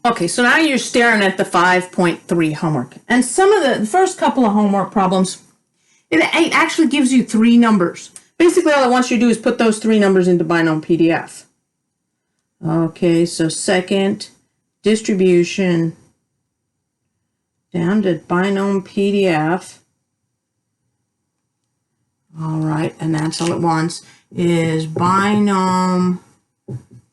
Okay, so now you're staring at the 5.3 homework. And some of the first couple of homework problems, it actually gives you three numbers. Basically, all it wants you to do is put those three numbers into binom PDF. Okay, so second distribution down to binom PDF. All right, and that's all it wants is binom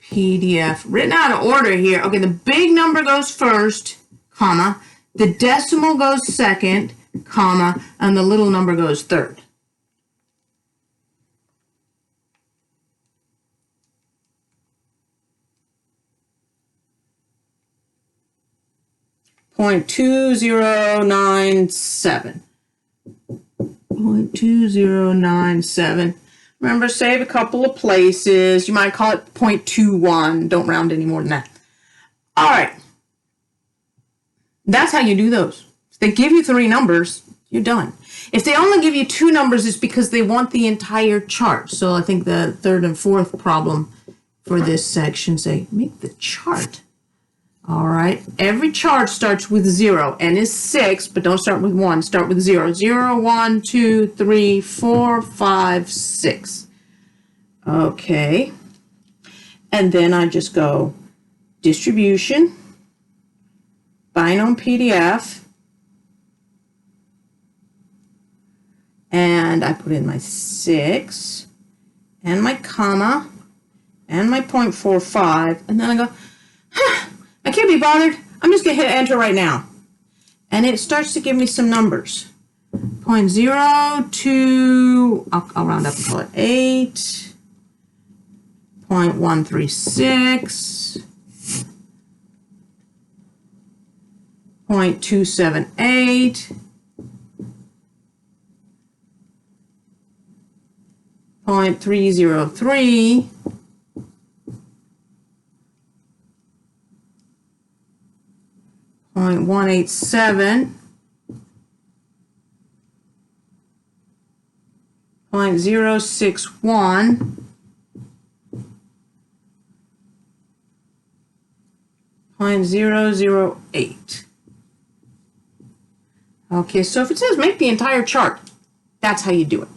PDF. Written out of order here. Okay, the big number goes first, comma. The decimal goes second, comma, and the little number goes third. .2097. 0.2097. Remember, save a couple of places. You might call it 0.21. Don't round any more than that. All right. That's how you do those. If they give you three numbers, you're done. If they only give you two numbers, it's because they want the entire chart. So I think the third and fourth problem for this section say, make the chart. All right, every chart starts with 0. N is 6, but don't start with 1. Start with 0. 0, 1, 2, 3, 4, 5, 6. Okay. And then I just go distribution, binom PDF, and I put in my 6, and my comma, and my 0.45, and then I go, I can't be bothered. I'm just going to hit enter right now. And it starts to give me some numbers. 0.02, I'll round up and call it 8. 0.136. 0.278. 0.303. 0.187, 0.061, 0.008. Okay, so if it says make the entire chart, that's how you do it.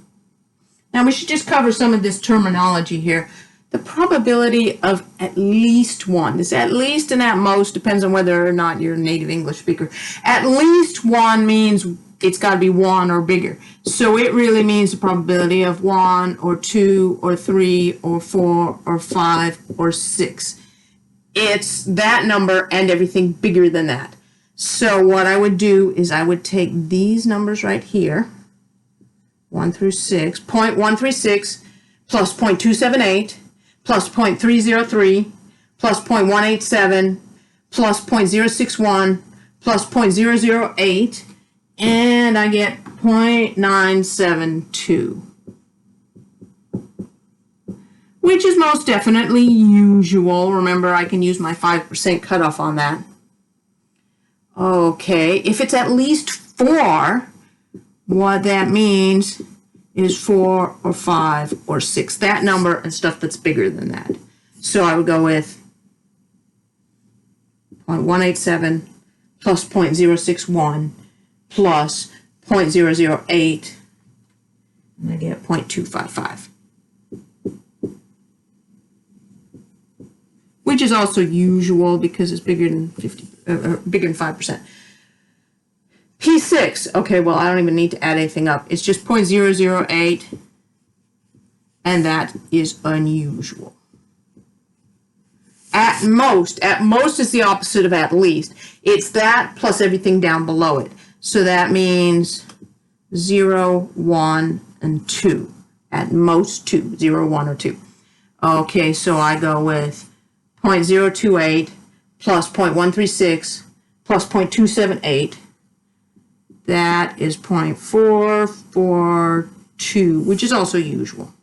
Now we should just cover some of this terminology here. The probability of at least one. This at least and at most depends on whether or not you're a native English speaker. At least one means it's got to be 1 or bigger. So it really means the probability of 1 or 2 or 3 or 4 or 5 or 6. It's that number and everything bigger than that. So what I would do is I would take these numbers right here, 1 through 6, 0.136 plus 0.278, plus 0.303, plus 0.187, plus 0.061, plus 0.008, and I get 0.972, which is most definitely usual. Remember, I can use my 5% cutoff on that. Okay, if it's at least 4, what that means is 4 or 5 or 6, that number and stuff that's bigger than that. So I would go with 0.187 plus 0.061 plus 0.008, and I get 0.255, which is also usual because it's bigger than 5%. P6, okay, well, I don't even need to add anything up. It's just 0.008, and that is unusual. At most is the opposite of at least. It's that plus everything down below it. So that means 0, 1, and 2. At most 2, 0, 1, or 2. Okay, so I go with 0.028 plus 0.136 plus 0.278. That is 0.442, which is also usual.